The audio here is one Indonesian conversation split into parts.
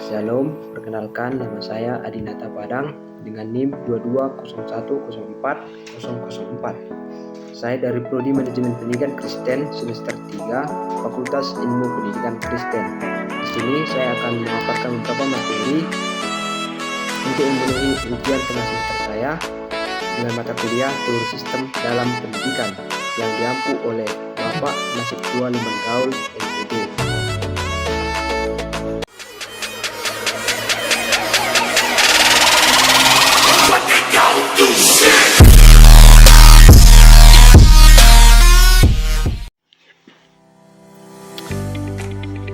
Shalom, perkenalkan nama saya Adinata Padang dengan NIM 2201040004. Saya dari Prodi Manajemen Pendidikan Kristen semester 3, Fakultas Ilmu Pendidikan Kristen. Di sini saya akan memaparkan beberapa materi untuk memenuhi ujian tengah semester saya dengan mata kuliah Teori Sistem dalam Pendidikan yang diampu oleh Bapak Nasib Tua Limanggaul MPD.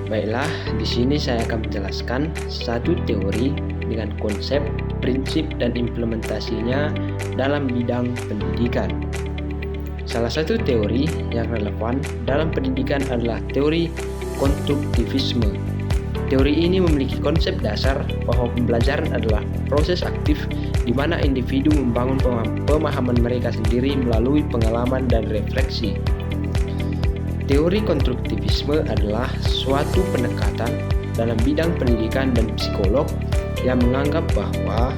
Baiklah, di sini saya akan menjelaskan satu teori dengan konsep, prinsip, dan implementasinya dalam bidang pendidikan. Salah satu teori yang relevan dalam pendidikan adalah teori konstruktivisme. Teori ini memiliki konsep dasar bahwa pembelajaran adalah proses aktif di mana individu membangun pemahaman mereka sendiri melalui pengalaman dan refleksi. Teori konstruktivisme adalah suatu pendekatan dalam bidang pendidikan dan psikolog yang menganggap bahwa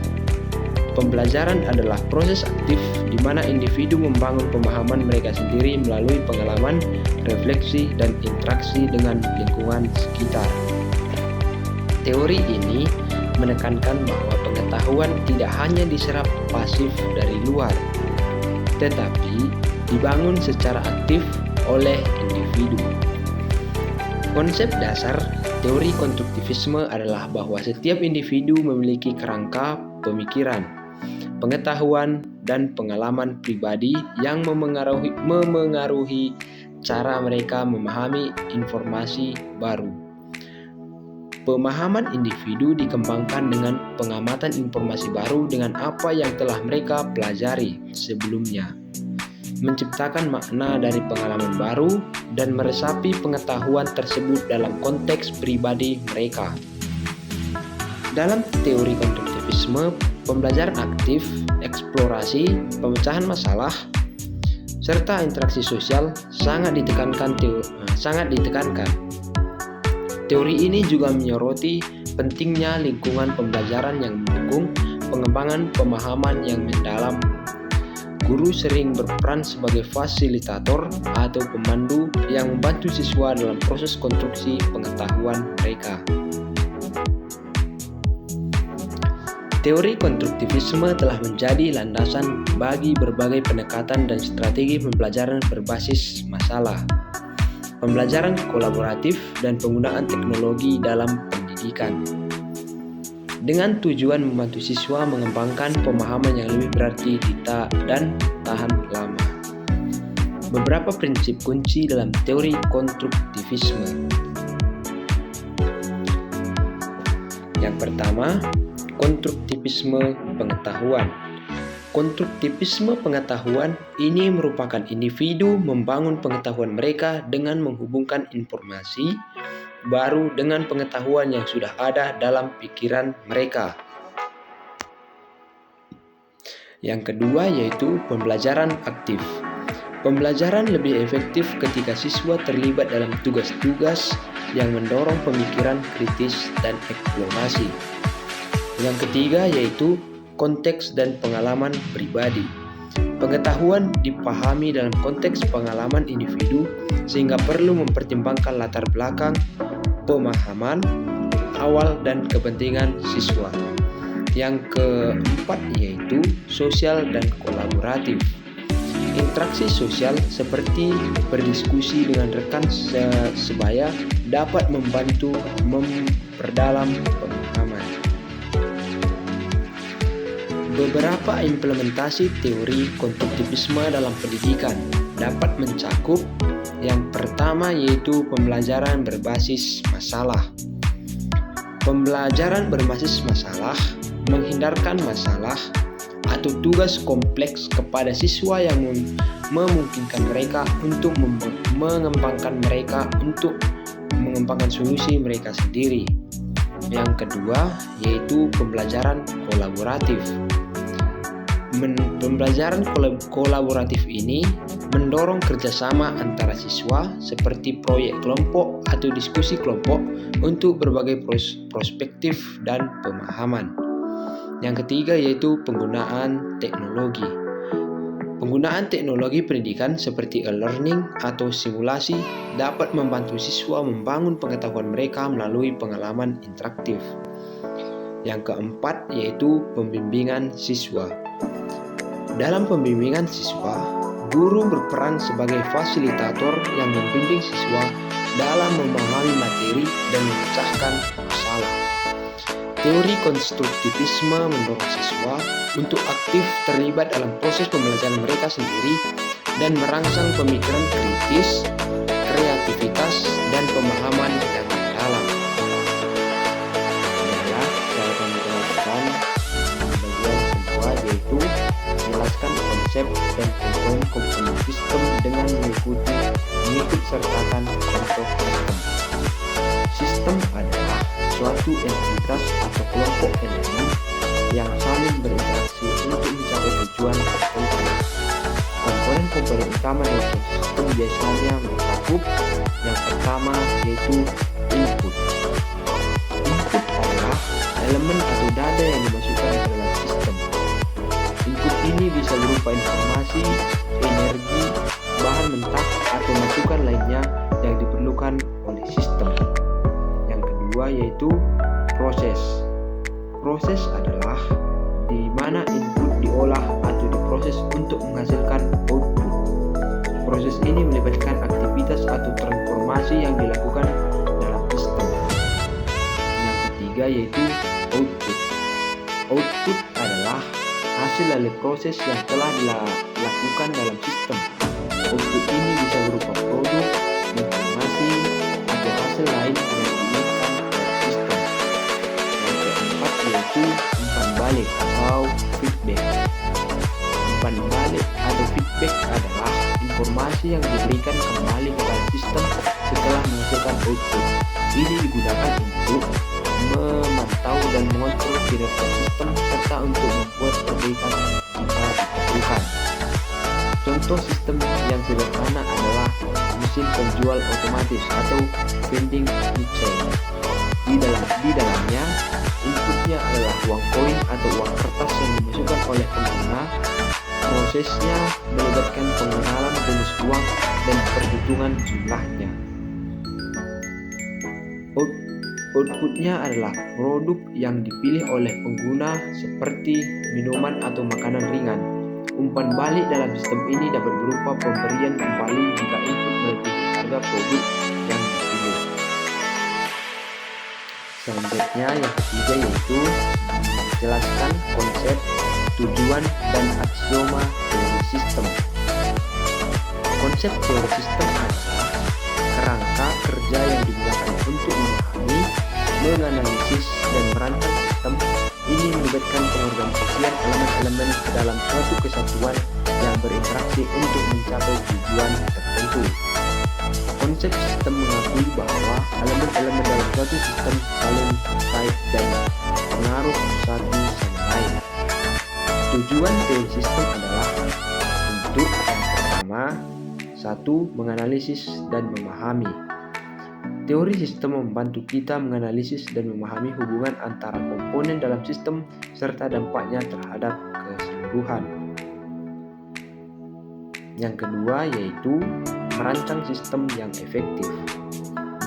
pembelajaran adalah proses aktif di mana individu membangun pemahaman mereka sendiri melalui pengalaman, refleksi, dan interaksi dengan lingkungan sekitar. Teori ini menekankan bahwa pengetahuan tidak hanya diserap pasif dari luar, tetapi dibangun secara aktif oleh individu. Konsep dasar teori konstruktivisme adalah bahwa setiap individu memiliki kerangka pemikiran, pengetahuan, dan pengalaman pribadi yang memengaruhi cara mereka memahami informasi baru. Pemahaman individu dikembangkan dengan pengamatan informasi baru dengan apa yang telah mereka pelajari sebelumnya, menciptakan makna dari pengalaman baru, dan meresapi pengetahuan tersebut dalam konteks pribadi mereka. Dalam teori konstruktivisme, pembelajaran aktif, eksplorasi, pemecahan masalah, serta interaksi sosial sangat ditekankan. Teori ini juga menyoroti pentingnya lingkungan pembelajaran yang mendukung pengembangan pemahaman yang mendalam. Guru sering berperan sebagai fasilitator atau pemandu yang membantu siswa dalam proses konstruksi pengetahuan mereka. Teori konstruktivisme telah menjadi landasan bagi berbagai pendekatan dan strategi pembelajaran berbasis masalah, pembelajaran kolaboratif, dan penggunaan teknologi dalam pendidikan, dengan tujuan membantu siswa mengembangkan pemahaman yang lebih berarti dan tahan lama. Beberapa prinsip kunci dalam teori konstruktivisme. Yang pertama, konstruktivisme pengetahuan. Konstruktivisme pengetahuan ini merupakan individu membangun pengetahuan mereka dengan menghubungkan informasi baru dengan pengetahuan yang sudah ada dalam pikiran mereka. Yang kedua yaitu pembelajaran aktif. Pembelajaran lebih efektif ketika siswa terlibat dalam tugas-tugas yang mendorong pemikiran kritis dan eksplorasi. Yang ketiga yaitu konteks dan pengalaman pribadi. Pengetahuan dipahami dalam konteks pengalaman individu sehingga perlu mempertimbangkan latar belakang, pemahaman awal, dan kepentingan siswa. Yang keempat yaitu sosial dan kolaboratif. Interaksi sosial seperti berdiskusi dengan rekan sebaya dapat membantu memperdalam pemahaman. Beberapa implementasi teori konstruktivisme dalam pendidikan dapat mencakup yang pertama yaitu pembelajaran berbasis masalah. Pembelajaran berbasis masalah menghindarkan masalah atau tugas kompleks kepada siswa yang memungkinkan mereka untuk mengembangkan solusi mereka sendiri. Yang kedua yaitu pembelajaran kolaboratif. Pembelajaran kolaboratif ini mendorong kerjasama antara siswa seperti proyek kelompok atau diskusi kelompok untuk berbagai perspektif dan pemahaman. Yang ketiga yaitu penggunaan teknologi. Penggunaan teknologi pendidikan seperti e-learning atau simulasi dapat membantu siswa membangun pengetahuan mereka melalui pengalaman interaktif. Yang keempat yaitu pembimbingan siswa. Dalam pembimbingan siswa, guru berperan sebagai fasilitator yang membimbing siswa dalam memahami materi dan memecahkan masalah. Teori konstruktivisme mendorong siswa untuk aktif terlibat dalam proses pembelajaran mereka sendiri dan merangsang pemikiran kritis, kreativitas, dan pemahaman yang mendalam. Saya akan menjelaskan bagian kedua yaitu menjelaskan konsep dan komponen sistem dengan mengikut sertakan contoh sistem. Sistem adalah suatu entitas atau kelompok elemen yang saling berinteraksi untuk mencapai tujuan tertentu. Komponen-komponen utama dalam sistem biasanya mencakup yang pertama yaitu input. Input adalah elemen atau data yang dimasukkan ke dalam sistem. Input ini bisa berupa informasi, energi, bahan mentah, atau masukan lainnya yang diperlukan oleh sistem. Yang kedua yaitu proses. Proses adalah di mana input diolah atau diproses untuk menghasilkan output. Proses ini melibatkan aktivitas atau transformasi yang dilakukan dalam sistem. Yang ketiga yaitu output. Output adalah hasil dari proses yang telah dilakukan dalam sistem. Output ini bisa berupa produk, informasi, atau hasil lain yang diinginkan dalam sistem. Yang keempat yaitu umpan balik atau feedback. Umpan balik atau feedback adalah informasi yang diberikan kembali ke dalam sistem setelah menghasilkan output. Ini digunakan untuk memantau dan mengontrol kinerja sistem serta untuk membuat perbaikan jika diperlukan. Contoh sistem yang sederhana adalah mesin penjual otomatis atau vending machine. Di dalamnya, inputnya adalah uang koin atau uang kertas yang dimasukkan oleh pengguna. Prosesnya melibatkan pengenalan jenis uang dan perhitungan jumlahnya. Outputnya adalah produk yang dipilih oleh pengguna seperti minuman atau makanan ringan. Umpan balik dalam sistem ini dapat berupa pemberian kembali jika input melebihi harga produk yang dipilih. Selanjutnya yang ketiga yaitu menjelaskan konsep, tujuan, dan aksioma teori sistem. Konsep teori sistem adalah kerangka kerja yang digunakan untuk memahami, menganalisis, dan merancang sistem. Ini melibatkan pengorganisasian elemen-elemen ke dalam suatu kesatuan yang berinteraksi untuk mencapai tujuan tertentu. Konsep sistem mengakui bahwa elemen-elemen dalam suatu sistem saling terkait dan pengaruh satu sama lain. Tujuan teori sistem adalah untuk yang pertama, satu, menganalisis dan memahami. Teori sistem membantu kita menganalisis dan memahami hubungan antara komponen dalam sistem serta dampaknya terhadap keseluruhan. Yang kedua yaitu merancang sistem yang efektif.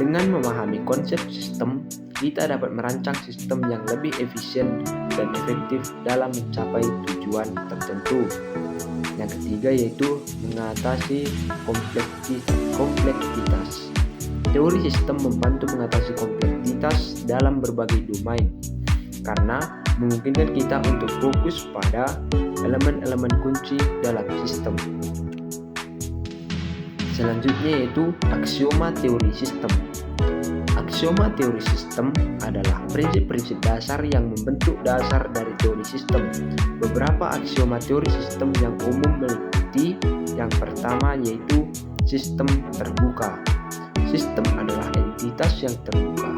Dengan memahami konsep sistem, kita dapat merancang sistem yang lebih efisien dan efektif dalam mencapai tujuan tertentu. Yang ketiga yaitu mengatasi kompleksitas. Teori sistem membantu mengatasi kompleksitas dalam berbagai domain karena memungkinkan kita untuk fokus pada elemen-elemen kunci dalam sistem. Selanjutnya yaitu aksioma teori sistem. Aksioma teori sistem adalah prinsip-prinsip dasar yang membentuk dasar dari teori sistem. Beberapa aksioma teori sistem yang umum meliputi yang pertama yaitu sistem terbuka. Sistem adalah entitas yang terbuka.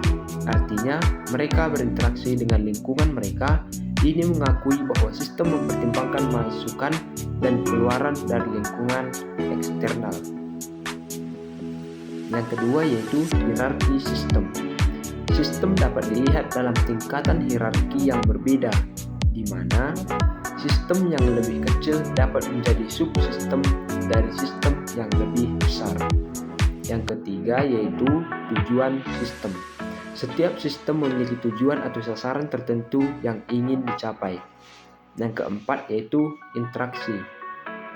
Artinya, mereka berinteraksi dengan lingkungan mereka. Ini mengakui bahwa sistem mempertimbangkan masukan dan keluaran dari lingkungan eksternal. Yang kedua yaitu hierarki sistem. Sistem dapat dilihat dalam tingkatan hierarki yang berbeda, di mana sistem yang lebih kecil dapat menjadi subsistem dari sistem yang lebih besar. Yang ketiga yaitu tujuan sistem. Setiap sistem memiliki tujuan atau sasaran tertentu yang ingin dicapai. Yang keempat yaitu interaksi.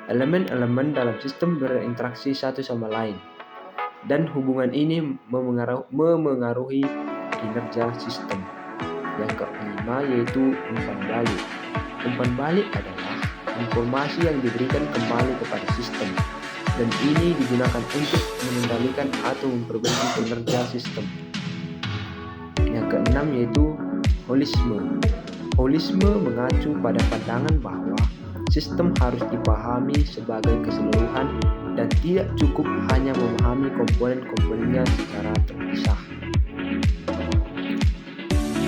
Elemen-elemen dalam sistem berinteraksi satu sama lain, dan hubungan ini memengaruhi kinerja sistem. Yang kelima yaitu umpan balik. Umpan balik adalah informasi yang diberikan kembali kepada sistem, dan ini digunakan untuk mengendalikan atau memperbaiki kinerja sistem. Yang keenam yaitu holisme. Holisme mengacu pada pandangan bahwa sistem harus dipahami sebagai keseluruhan dan tidak cukup hanya memahami komponen-komponennya secara terpisah.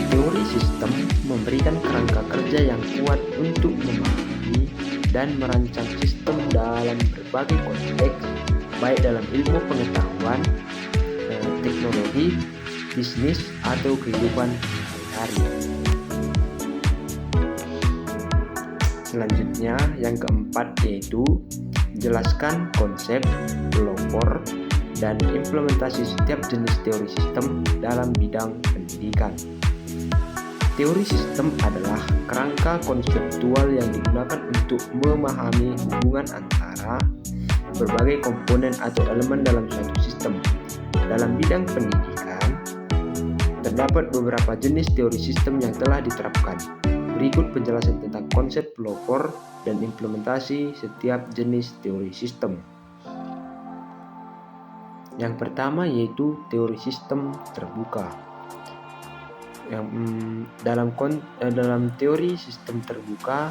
Teori sistem memberikan kerangka kerja yang kuat untuk memahami dan merancang sistem dalam berbagai konteks, baik dalam ilmu pengetahuan, teknologi, bisnis, atau kehidupan sehari-hari. Selanjutnya, yang keempat yaitu jelaskan konsep, pelopor, dan implementasi setiap jenis teori sistem dalam bidang pendidikan. Teori sistem adalah kerangka konseptual yang digunakan untuk memahami hubungan antara berbagai komponen atau elemen dalam suatu sistem. Dalam bidang pendidikan, terdapat beberapa jenis teori sistem yang telah diterapkan. Berikut penjelasan tentang konsep pelopor dan implementasi setiap jenis teori sistem. Yang pertama yaitu teori sistem terbuka. Dalam teori sistem terbuka,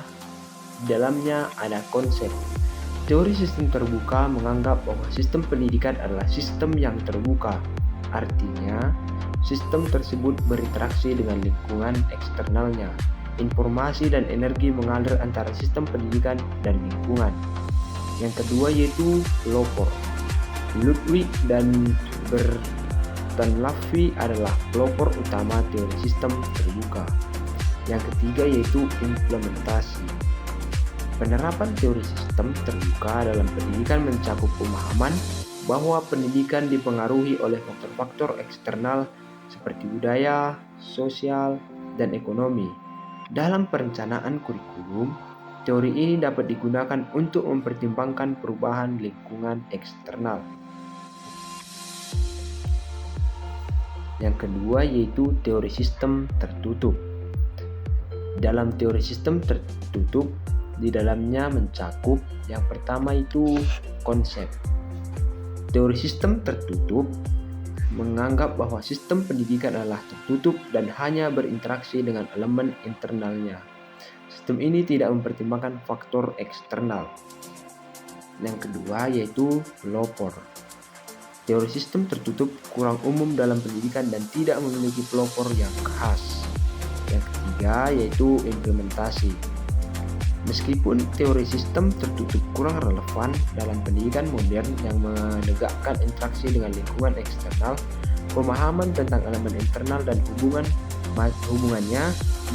di dalamnya ada konsep. Teori sistem terbuka menganggap bahwa sistem pendidikan adalah sistem yang terbuka. Artinya, sistem tersebut berinteraksi dengan lingkungan eksternalnya. Informasi dan energi mengalir antara sistem pendidikan dan lingkungan. Yang kedua yaitu pelopor. Ludwig dan Bertalanffy adalah pelopor utama teori sistem terbuka. Yang ketiga yaitu implementasi. Penerapan teori sistem terbuka dalam pendidikan mencakup pemahaman bahwa pendidikan dipengaruhi oleh faktor-faktor eksternal seperti budaya, sosial, dan ekonomi. Dalam perencanaan kurikulum, teori ini dapat digunakan untuk mempertimbangkan perubahan lingkungan eksternal. Yang kedua yaitu teori sistem tertutup. Dalam teori sistem tertutup, di dalamnya mencakup yang pertama itu konsep. Teori sistem tertutup menganggap bahwa sistem pendidikan adalah tertutup dan hanya berinteraksi dengan elemen internalnya. Sistem ini tidak mempertimbangkan faktor eksternal. Yang kedua yaitu pelopor. Teori sistem tertutup kurang umum dalam pendidikan dan tidak memiliki pelopor yang khas. Yang ketiga yaitu implementasi. Meskipun teori sistem tertutup kurang relevan dalam pendidikan modern yang menegakkan interaksi dengan lingkungan eksternal, pemahaman tentang elemen internal dan hubungannya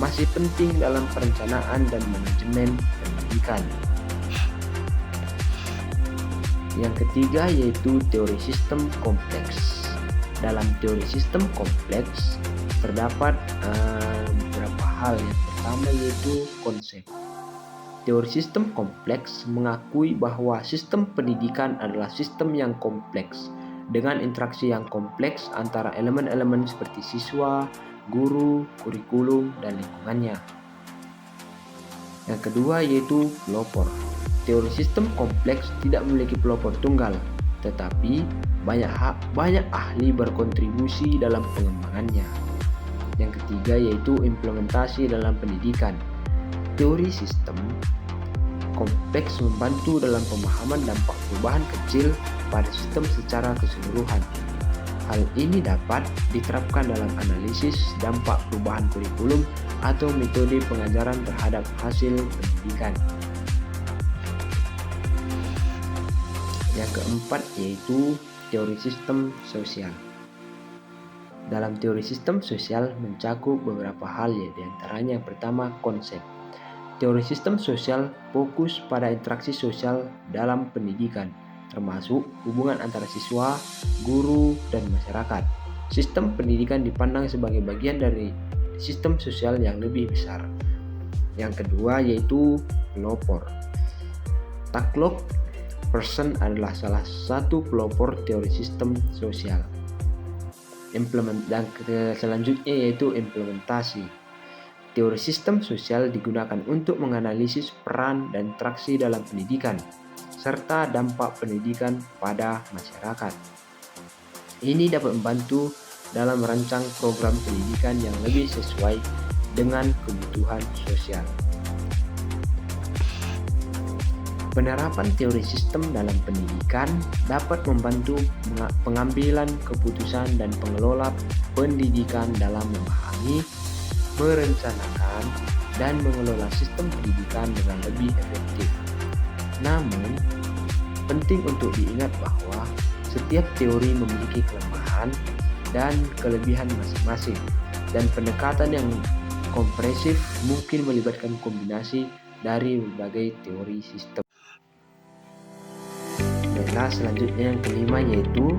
masih penting dalam perencanaan dan manajemen pendidikan. Yang ketiga yaitu teori sistem kompleks. Dalam teori sistem kompleks terdapat beberapa hal. Yang pertama yaitu konsep. Teori sistem kompleks mengakui bahwa sistem pendidikan adalah sistem yang kompleks dengan interaksi yang kompleks antara elemen-elemen seperti siswa, guru, kurikulum, dan lingkungannya. Yang kedua yaitu pelopor. Teori sistem kompleks tidak memiliki pelopor tunggal, tetapi banyak ahli berkontribusi dalam pengembangannya. Yang ketiga yaitu implementasi dalam pendidikan. Teori sistem kompleks membantu dalam pemahaman dampak perubahan kecil pada sistem secara keseluruhan. Hal ini dapat diterapkan dalam analisis dampak perubahan kurikulum atau metode pengajaran terhadap hasil pendidikan. Yang keempat yaitu teori sistem sosial. Dalam teori sistem sosial mencakup beberapa hal, ya, di antaranya yang pertama konsep. Teori sistem sosial fokus pada interaksi sosial dalam pendidikan, termasuk hubungan antara siswa, guru, dan masyarakat. Sistem pendidikan dipandang sebagai bagian dari sistem sosial yang lebih besar. Yang kedua yaitu pelopor. Taklok person adalah salah satu pelopor teori sistem sosial. Dan selanjutnya yaitu implementasi. Teori sistem sosial digunakan untuk menganalisis peran dan interaksi dalam pendidikan, serta dampak pendidikan pada masyarakat. Ini dapat membantu dalam merancang program pendidikan yang lebih sesuai dengan kebutuhan sosial. Penerapan teori sistem dalam pendidikan dapat membantu pengambilan keputusan dan pengelola pendidikan dalam memahami, merencanakan, dan mengelola sistem pendidikan dengan lebih efektif. Namun, penting untuk diingat bahwa setiap teori memiliki kelemahan dan kelebihan masing-masing, dan pendekatan yang komprehensif mungkin melibatkan kombinasi dari berbagai teori sistem. Nah, selanjutnya yang kelima yaitu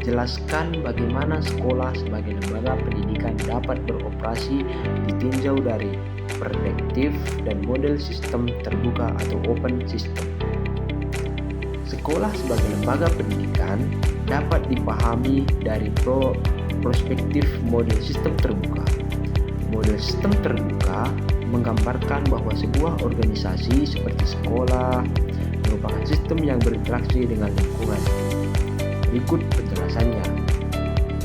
jelaskan bagaimana sekolah sebagai lembaga pendidikan dapat beroperasi ditinjau dari perspektif dan model sistem terbuka atau open system. Sekolah sebagai lembaga pendidikan dapat dipahami dari perspektif model sistem terbuka. Model sistem terbuka menggambarkan bahwa sebuah organisasi seperti sekolah merupakan sistem yang berinteraksi dengan lingkungan. Berikut penjelasannya.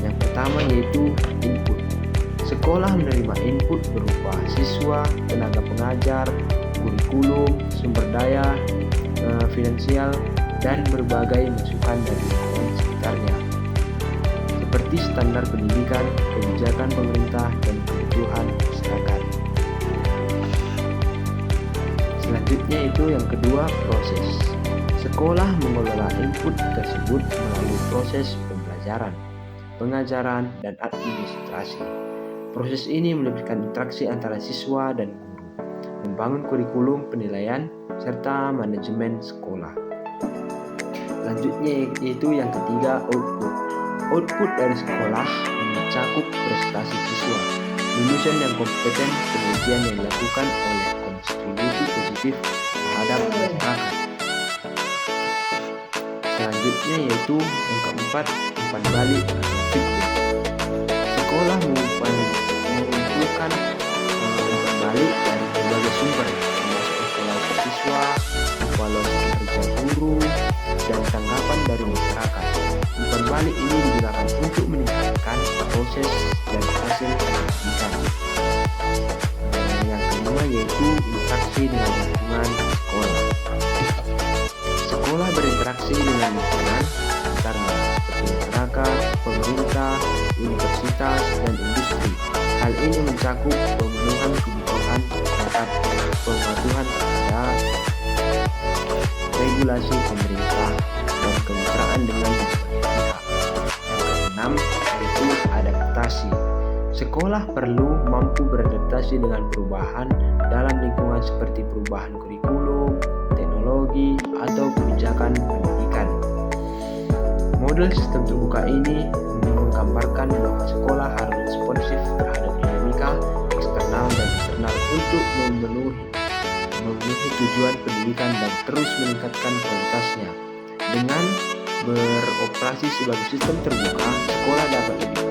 Yang pertama yaitu input. Sekolah menerima input berupa siswa, tenaga pengajar, kurikulum, sumber daya, finansial, dan berbagai masukan dari lingkungan sekitarnya, seperti standar pendidikan, kebijakan pemerintah, dan kebutuhan masyarakat. Selanjutnya itu yang kedua, proses. Sekolah mengelola input tersebut melalui proses pembelajaran, pengajaran, dan administrasi. Proses ini melibatkan interaksi antara siswa dan guru, membangun kurikulum, penilaian, serta manajemen sekolah. Selanjutnya yaitu yang ketiga, output. Output dari sekolah mencakup prestasi siswa, lulusan yang kompeten, penelitian yang dilakukan oleh kontribusi positif terhadap masyarakat. Selanjutnya yaitu yang keempat, umpan balik atau feedback. Sekolah mengumpulkan umpan balik dari berbagai sumber, termasuk evaluasi siswa, evaluasi kerja guru, dan tanggapan dari masyarakat. Umpan balik ini digunakan untuk meningkatkan proses dan hasil pendidikan. Yang kelima yaitu interaksi dengan lingkungan sekolah. Sekolah berinteraksi dengan lingkungan sekitarnya seperti masyarakat, pemerintah, universitas, dan industri. Hal ini mencakup pemenuhan kebutuhan masyarakat, pengaturan terhadap regulasi pemerintah, dan kemitraan dengan pihak. Yang keenam yaitu adaptasi. Sekolah perlu mampu beradaptasi dengan perubahan dalam lingkungan seperti perubahan kurikulum, teknologi, atau kebijakan pendidikan. Model sistem terbuka ini menggambarkan bahwa sekolah harus responsif terhadap dinamika eksternal dan internal untuk memenuhi tujuan pendidikan dan terus meningkatkan kualitasnya. Dengan beroperasi sebagai sistem terbuka, sekolah dapat lebih